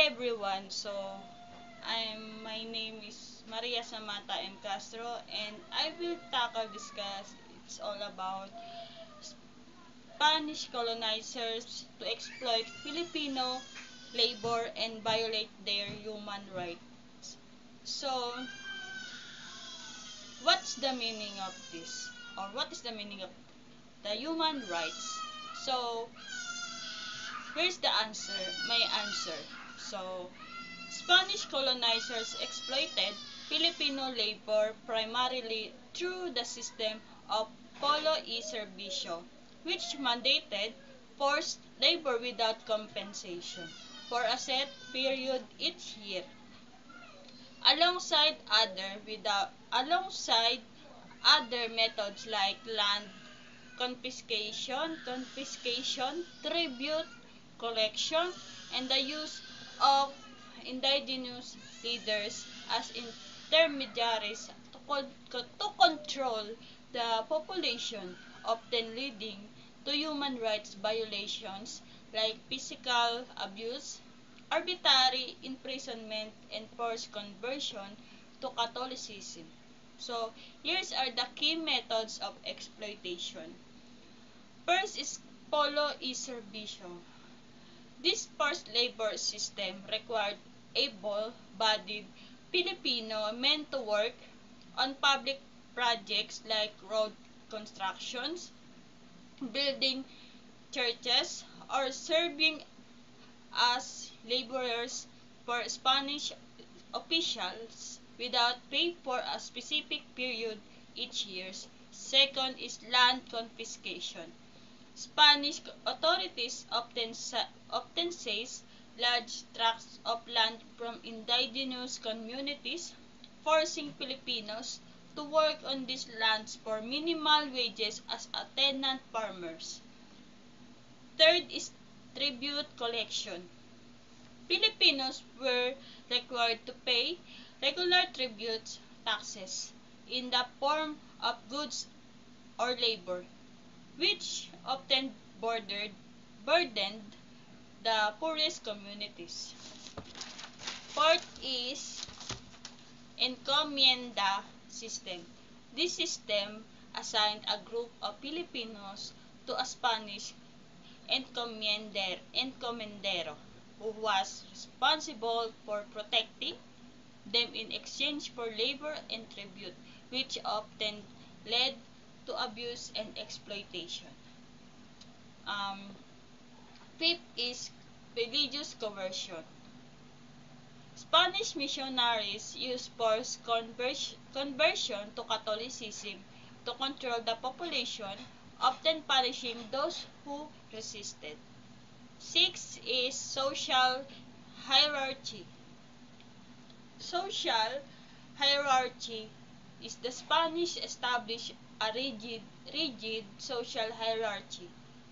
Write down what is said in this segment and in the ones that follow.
everyone. My name is Maria Samantha M. Castro, and I will discuss. It's all about Spanish colonizers to exploit Filipino labor and violate their human rights. So, what's the meaning of this? Or what is the meaning of the human rights? So, here's the answer, my answer. So, Spanish colonizers exploited Filipino labor primarily through the system of polo y servicio, which mandated forced labor without compensation for a set period each year, alongside other methods like land confiscation, tribute collection, and the use of indigenous leaders as intermediaries to control the population, often leading to human rights violations like physical abuse, arbitrary imprisonment, and forced conversion to Catholicism. So, here's are the key methods of exploitation. First is polo y servicio. This forced labor system required able-bodied Filipino men to work on public projects like road constructions, building churches, or serving as laborers for Spanish officials without pay for a specific period each year. Second is land confiscation. Spanish authorities often seize large tracts of land from indigenous communities, forcing Filipinos to work on these lands for minimal wages as a tenant farmers. Third is tribute collection. Filipinos were required to pay regular tributes taxes in the form of goods or labor, which often burdened the poorest communities. Fourth is encomienda system. This system assigned a group of Filipinos to a Spanish encomendero who was responsible for protecting them in exchange for labor and tribute, which often led to abuse and exploitation. Fifth is religious conversion. Spanish missionaries used forced conversion to Catholicism to control the population, often punishing those who resisted. Sixth is social hierarchy. Social hierarchy is the Spanish established a rigid social hierarchy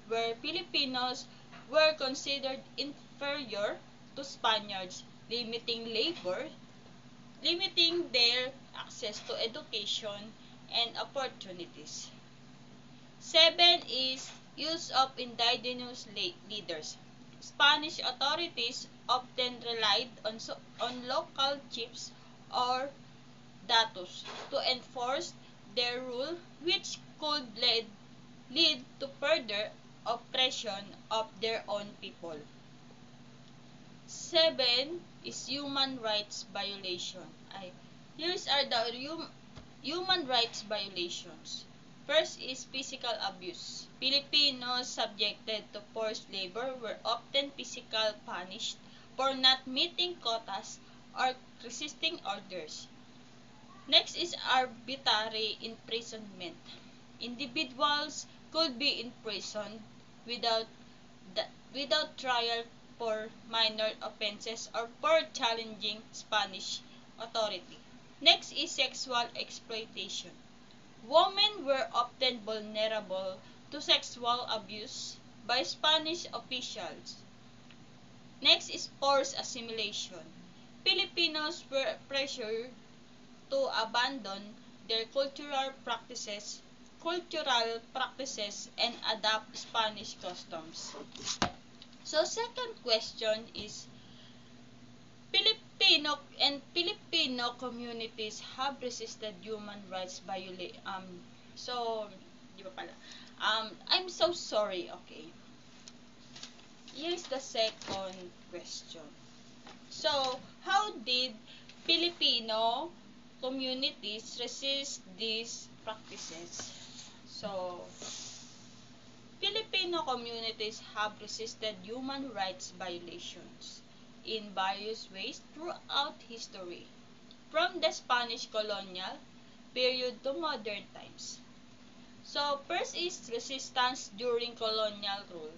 where Filipinos were considered inferior to Spaniards, limiting their access to education and opportunities. Seven is use of indigenous leaders. Spanish authorities often relied on local chiefs or datos to enforce their rule, which could lead to further oppression of their own people. Seven is human rights violation. Here's are the human rights violations. First is physical abuse. Filipinos subjected to forced labor were often physically punished for not meeting quotas or resisting orders. Next is arbitrary imprisonment. Individuals could be imprisoned without without trial for minor offenses or for challenging Spanish authority. Next is sexual exploitation. Women were often vulnerable to sexual abuse by Spanish officials. Next is forced assimilation. Filipinos were pressured to abandon their cultural practices and adopt Spanish customs. So second question is Filipino communities have resisted human rights so di ba pala? I'm so sorry, okay. Here's the second question. So, how did Filipino communities resist these practices? So, Filipino communities have resisted human rights violations in various ways throughout history, from the Spanish colonial period to modern times. So, first is resistance during colonial rule.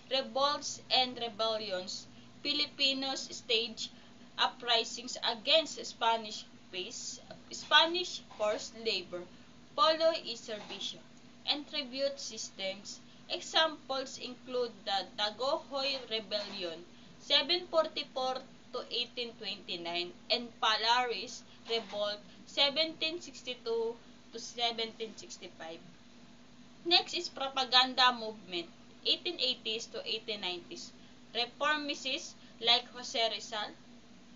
Revolts and rebellions, Filipinos staged uprisings against Spanish forced labor, polo y servicio, and tribute systems. Examples include the Dagohoy Rebellion, 744 to 1829, and Palaris Revolt, 1762 to 1765. Next is propaganda movement, 1880s to 1890s. Reformists like Jose Rizal,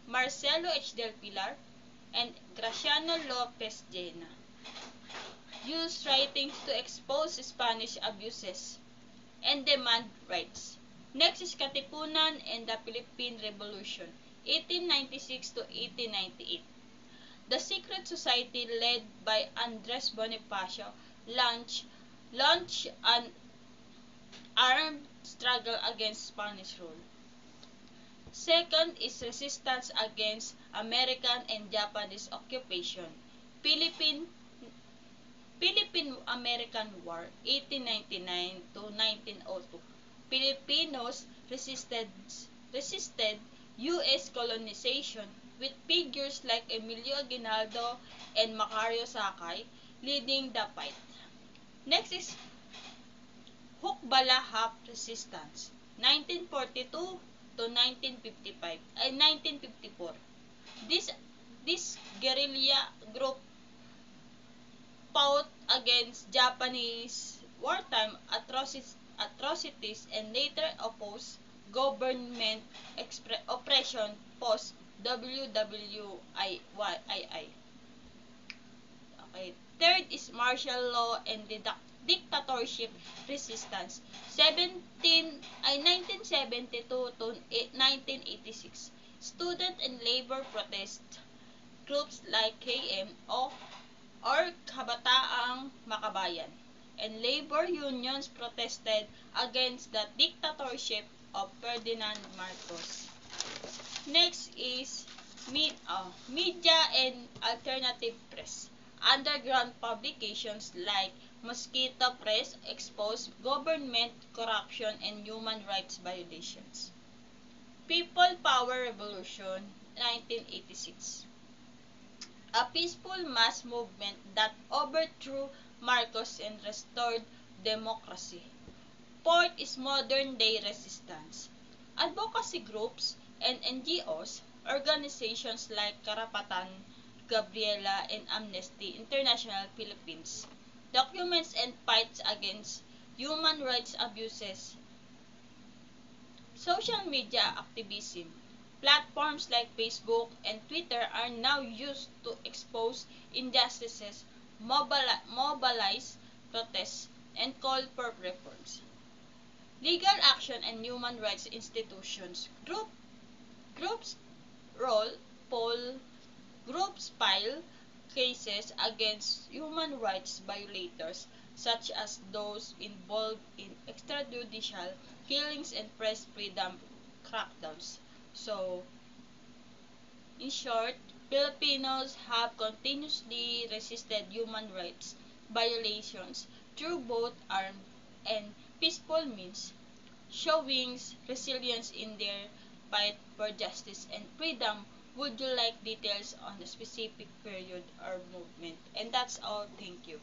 Marcelo H. del Pilar, and Graciano Lopez Llena used writings to expose Spanish abuses and demand rights. Next is Katipunan and the Philippine Revolution, 1896 to 1898. The secret society led by Andres Bonifacio launched an armed struggle against Spanish rule. Second is resistance against American and Japanese occupation. Philippine-American War, 1899 to 1902. Filipinos resisted U.S. colonization with figures like Emilio Aguinaldo and Macario Sakay leading the fight. Next is Hukbalahap resistance, 1942 to 1954. This guerrilla group fought against Japanese wartime atrocities and later opposed government oppression post WWII. Okay. Third is martial law and dictatorship resistance, 1972 to 1986. Student and labor protest groups like KM or Kabataang Makabayan and labor unions protested against the dictatorship of Ferdinand Marcos. Next is media and alternative press. Underground publications like Mosquito Press exposed government corruption and human rights violations. People Power Revolution, 1986. A peaceful mass movement that overthrew Marcos and restored democracy. Fourth is modern-day resistance. Advocacy groups and NGOs, organizations like Karapatan, Gabriela, and Amnesty International Philippines, documents and fights against human rights abuses. Social media activism. Platforms like Facebook and Twitter are now used to expose injustices, mobilize protests, and call for reforms. Legal action and human rights institutions. Groups file cases against human rights violators such as those involved in extrajudicial killings and press freedom crackdowns. So, in short, Filipinos have continuously resisted human rights violations through both armed and peaceful means, showing resilience in their fight for justice and freedom. Would you like details on a specific period or movement? And that's all. Thank you.